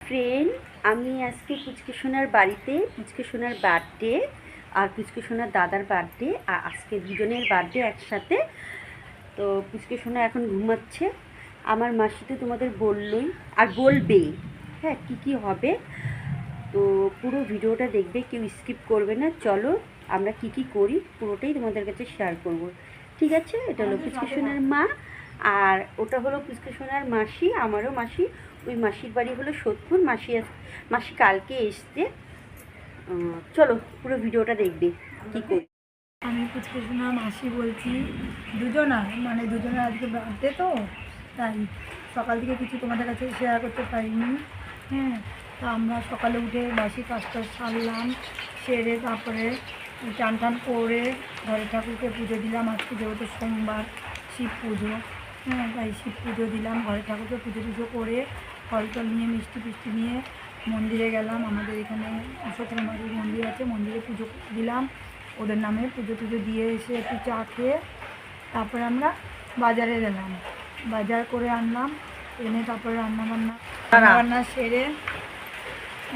Friend, আমি আজকে পুচকে সোনার বাড়িতে পুচকে সোনার বার্থডে আর পুচকে সোনার দাদার বার্থডে আর আজকে দুজনের বার্থডে একসাথে। তো পুচকে সোনা এখন ঘুমাচ্ছে। আমার মাসি তো তোমাদের বললই আর বলবে, হ্যাঁ, কী হবে। তো পুরো ভিডিওটা দেখবে, কেউ স্কিপ করবে না। চলো আমরা কি করি পুরোটাই তোমাদের কাছে শেয়ার করব, ঠিক আছে? এটা হলো পুচকে সোনার মা আর ওটা হলো পুচকে সোনার মাসি, আমারও মাসি। ওই মাসির বাড়ি হলো সোদপুর। মাসি কালকে এসছে। চলো পুরো ভিডিওটা দেখবে কী করি। আমি পুচকে সোনার মাসি বলছি। দুজনের আজকে বার্থডে, তো তাই সকাল থেকে কিছু তোমাদের কাছে শেয়ার করতে পারিনি। হ্যাঁ, তো আমরা সকালে উঠে বাসি কাজটা সারলাম, সেরে তারপরে চান টান করে ঘরে ঠাকুরকে পুজো দিলাম। আজকে যেহেতু সোমবার, শিব পুজো, হ্যাঁ, তাই শিব পুজো দিলাম। ঘরে ঠাকুরকে পুজো করে ফল টল নিয়ে মিষ্টি ফিষ্টি নিয়ে মন্দিরে গেলাম। আমাদের এখানে সত্যনারায়ণ মন্দির আছে, মন্দিরে পুজো দিলাম। ওদের নামে পুজো দিয়ে এসে একটু চা খেয়ে তারপরে আমরা বাজারে গেলাম, বাজার করে আনলাম। এনে তারপরে রান্না সেরে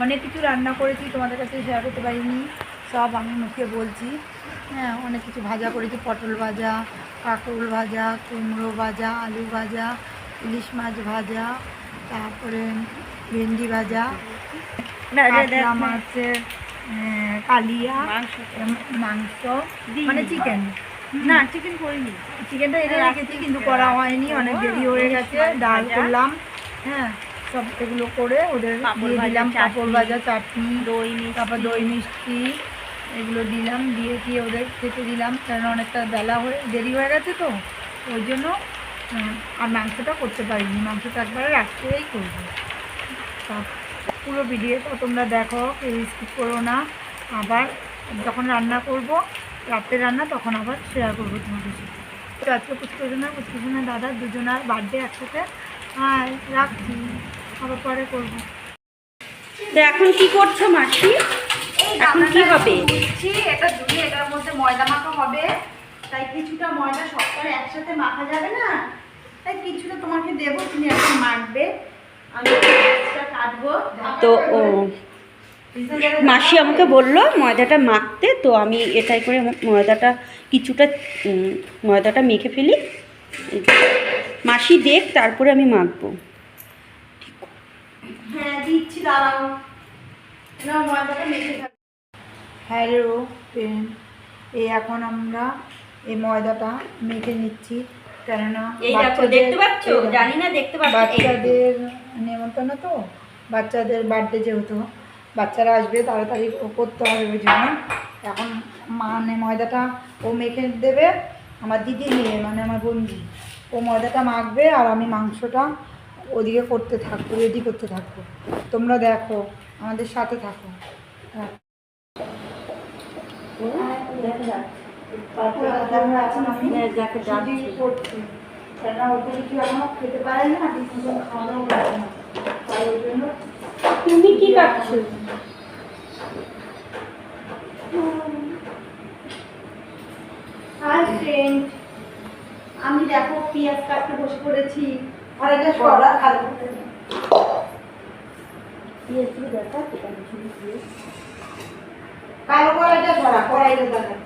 অনেক কিছু রান্না করেছি, তোমাদের কাছে শেয়ার করতে পারিনি, সব আমি মুখে বলছি। হ্যাঁ, অনেক কিছু ভাজা করেছি, পটল ভাজা, কাঁকরোল ভাজা, কুমড়ো ভাজা, আলু ভাজা, ইলিশ মাছ ভাজা, তারপরে ভেন্ডি ভাজা, মাছের কালিয়া, মাংস মানে চিকেন। না, চিকেন করিনি, চিকেনটা এনে রেখেছি কিন্তু করা হয়নি, অনেক দেরি হয়ে গেছে। ডাল করলাম, হ্যাঁ, সব এগুলো করে ওদের দিয়ে দিলাম। পাঁপড় ভাজা, চাটনি, তারপর দই মিষ্টি এগুলো দিলাম, দিয়ে ওদের খেতে দিলাম। কারণ অনেকটা দেরি হয়ে গেছে, তো ওই জন্য আর মাংসটা করতে পারিনি। মাংসটা একবারে রাত্রেই করবো। পুরো ভিডিওটা তোমরা দেখো, কেউ স্কিপ করো না। আবার যখন রান্না করব, রাতের রান্না, তখন আবার শেয়ার করবো তোমাদের সাথে। তো আজকে পুচকে সোনা দাদার দুজনার বার্থডে একসাথে। হ্যাঁ, রাখছি, আবার পরে করবো। তো এখন কি করছো মাসি? এখন কি হবে? এটা ধুয়ে এটার মধ্যে ময়দা মাখা হবে। তাই কিছুটা ময়দা সবটাই একসাথে মাখা যাবে না, তাই কিছুটা তোমাকে দেবো, তুমি এখন মাখবে, আমি কাটবো। তো মাসি আমাকে বললো ময়দাটা মাখতে, তো আমি এটাই করে কিছুটা ময়দাটা মেখে ফেলি। মাসি দেখ, তারপরে আমি মাখবো। হ্যাঁ, দিচ্ছি, দাঁড়াও। ময়দাটা মেখে থাকবে। হ্যালো ফ্রেন্ড, এখন আমরা এই ময়দাটা মেখে নিচ্ছি, কেননা দেখতে পাচ্ছ, জানি না দেখতে পাচ্ছ, বাচ্চাদের নেমন্তন্ন, তো বাচ্চাদের বার্থডে, যেহেতু বাচ্চারা আসবে, তাড়াতাড়ি করতে হবে। ওই জন্য এখন ময়দাটা ও মেখে দেবে। আমার দিদি মেয়ে, মানে আমার বন্ধু, ও ময়দাটা মাখবে আর আমি মাংসটা ওদিকে রেডি করতে থাকবো। তোমরা দেখো, আমাদের সাথে থাকো। হ্যাঁ, খেতে পারে না, খাওয়ানো পারে না, তাই ওই জন্য। তুমি কি কাটছো? হাই ফ্রেন্ড, আমি দেখো পেঁয়াজ কাটতে বসে পড়েছি। আর এটা সরা খালি কালো কড়াইটা সরা, কড়াইটা দেখা।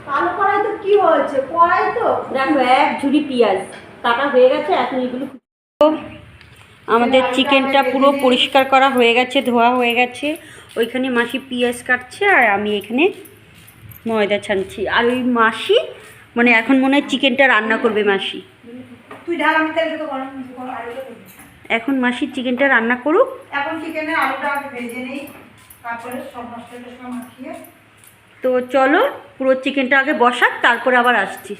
কালো কড়াই তো কি হয়েছে, কড়াই তো দেখো, এক ঝুড়ি পেঁয়াজ কাটা হয়ে গেছে। এখন এগুলো আমাদের চিকেনটা পুরো পরিষ্কার করা হয়ে গেছে, ধোয়া হয়ে গেছে। ওইখানে মাসি পেঁয়াজ কাটছে আর আমি এখানে ময়দা ছানছি। আর ওই মাসি মানে এখন মনে হয় চিকেনটা রান্না করবে মাসি। তুই ঢাল, আমি তেল তো গরম এখন মাসি চিকেনটা রান্না করুক। এখন চিকেনের আলুটা আগে ভেজে নেই, তারপরে সব মশলাটা সব মাখিয়ে। তো চলো পুরো চিকেনটা আগে বসাক, তারপরে আবার আসছি।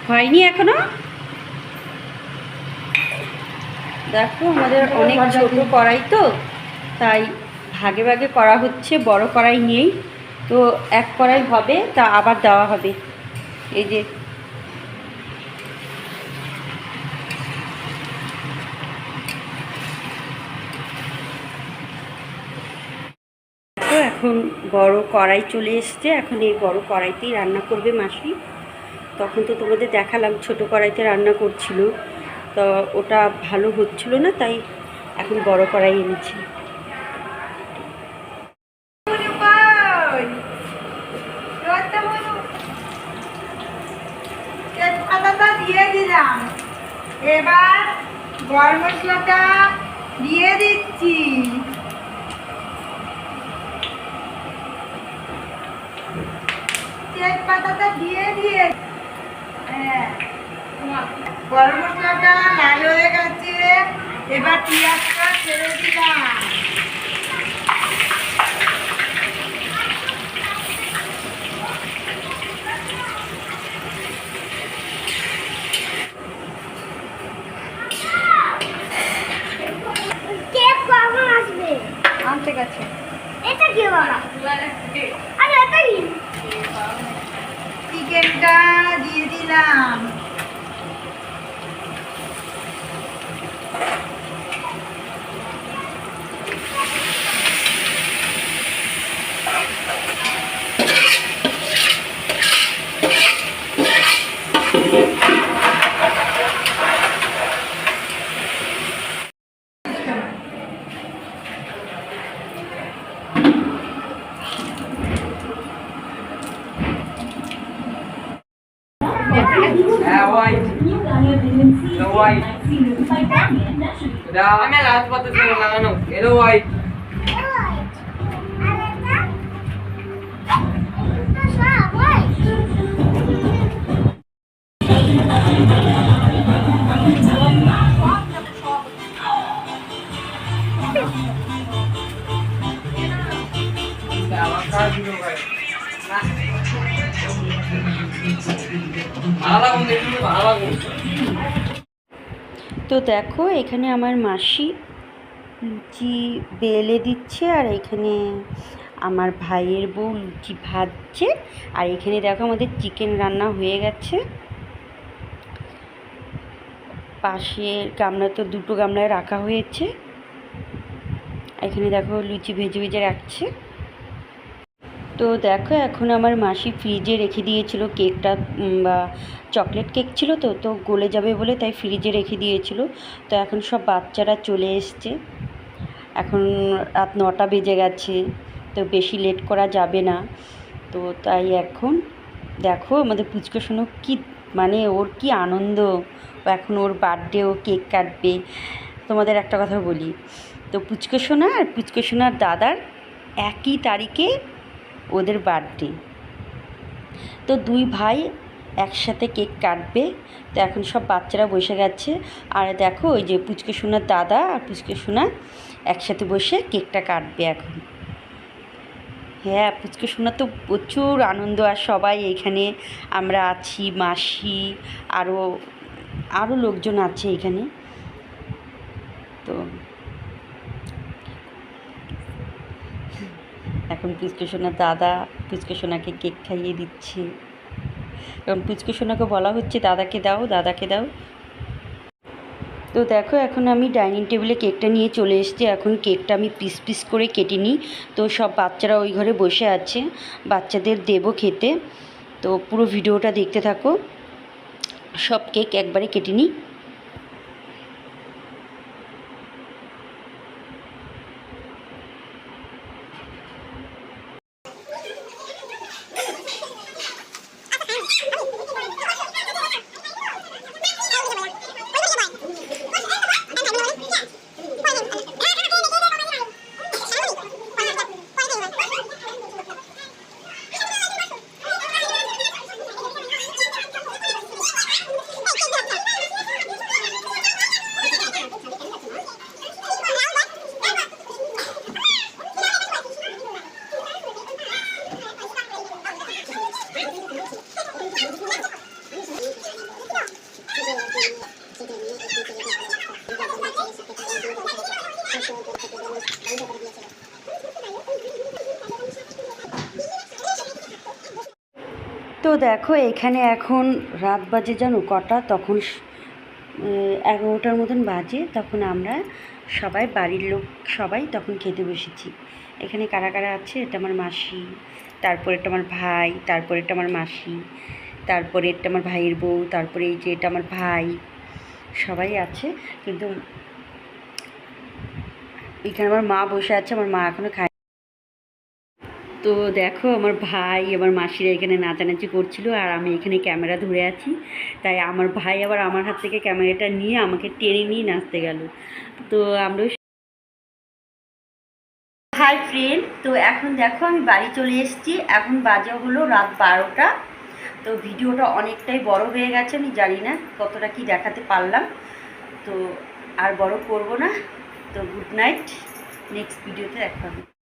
হয়নি এখনো। দেখো, আমাদের অনেক ছোট কড়াই, তো তাই ভাগে ভাগে করা হচ্ছে। বড় কড়াই নেই, তো এক কড়াই হবে, তা আবার দেওয়া হবে। এই যে তো এখন বড় কড়াই চলে এসছে, এখন এই বড় কড়াইতেই রান্না করবে মাসি। তখন তো তোমাদের দেখালাম ছোট কড়াইতে রান্না করছিল, তো ওটা ভালো হচ্ছিল না, তাই এখন বড় কড়াই এনেছি। দিয়ে দিলাম, এবার গরম মশলাটা দিয়ে দিচ্ছি। তেজপাতাটা দিয়ে দিয়ে গরম মশলাটা লাল হয়ে গেছে, এবার পেঁয়াজটা ছেড়ে দিলাম। আনতে গেছে। এটা কি বাবা? আরে এটা কি? চিকেনটা দিয়ে দিলাম। White. The white. আমি লাস্ট পাতে লাগানো এটা white. তো দেখো এখানে আমার মাসি লুচি বেলে দিচ্ছে, আর এখানে আমার ভাইয়ের বউ লুচি ভাজছে, আর এখানে দেখো আমাদের চিকেন রান্না হয়ে গেছে। পাশের গামলা তো দুটো গামলায় রাখা হয়েছে, এখানে দেখো লুচি ভেজে ভেজে রাখছে। তো দেখো এখন আমার মাসি ফ্রিজে রেখে দিয়েছিল কেকটা, বা চকলেট কেক ছিল তো তো গলে যাবে বলে, তাই ফ্রিজে রেখে দিয়েছিল। তো এখন সব বাচ্চারা চলে এসছে, এখন রাত 9টা বেজে গেছে, তো বেশি লেট করা যাবে না। তো তাই এখন দেখো আমাদের পুচকু সোনা কি, মানে ওর কি আনন্দ, এখন ওর বার্থডে, ও কেক কাটবে। তোমাদের একটা কথা বলি, তো পুচকু সোনা আর পুচকু সোনার দাদার একই তারিখে ওদের বার্থডে, তো দুই ভাই একসাথে কেক কাটবে। তো এখন সব বাচ্চারা বসে গেছে, আর দেখো ওই যে পুচকু সোনার দাদা আর পুচকু সোনা একসাথে বসে কেকটা কাটবে এখন। হ্যাঁ, পুচকু সোনার তো প্রচুর আনন্দ, আর সবাই এখানে আমরা আছি, মাসি আরও লোকজন আছে এখানে। তো এখন পুচকু সোনার দাদা পুচকু সোনাকে কেক খাইয়ে দিচ্ছে, কারণ পুচকু সোনাকে বলা হচ্ছে দাদাকে দাও, দাদাকে দাও। তো দেখো এখন আমি ডাইনিং টেবিলে কেকটা নিয়ে চলে এসেছি, এখন কেকটা আমি পিস পিস করে কেটে নিই। তো সব বাচ্চারা ওই ঘরে বসে আছে, বাচ্চাদের দেবো খেতে। তো পুরো ভিডিওটা দেখতে থাকো, সব কেক একবারে কেটে নিই। দেখো এখানে এখন রাত বাজে জানো কটা, তখন 11টার মতন বাজে। তখন আমরা সবাই বাড়ির লোক সবাই তখন খেতে বসেছি। এখানে কারা কারা আছে, এটা আমার মাসি, তারপরে এটা আমার ভাই, তারপরে এটা আমার মাসি, তারপরে এটা আমার ভাইয়ের বউ, তারপরে এই যে এটা আমার ভাই, সবাই আছে। কিন্তু এখানে আমার মা বসে আছে, আমার মা এখনও খায়। তো দেখো আমার ভাই আমার মাসিরা এখানে নাচানাচি করছিল, আর আমি এখানে ক্যামেরা ধরে আছি। তাই আমার ভাই আবার আমার হাত থেকে ক্যামেরাটা নিয়ে আমাকে টেনে নিয়ে নাচতে গেল। তো আমরা হাই ফ্রেন্ড, তো এখন দেখো আমি বাড়ি চলে এসেছি। এখন বাজে হলো রাত 12টা। তো ভিডিওটা অনেকটাই বড় হয়ে গেছে, আমি জানি না কতটা কি দেখাতে পারলাম। তো আর বড় করব না। তো গুড নাইট, নেক্সট ভিডিওতে দেখা হবে।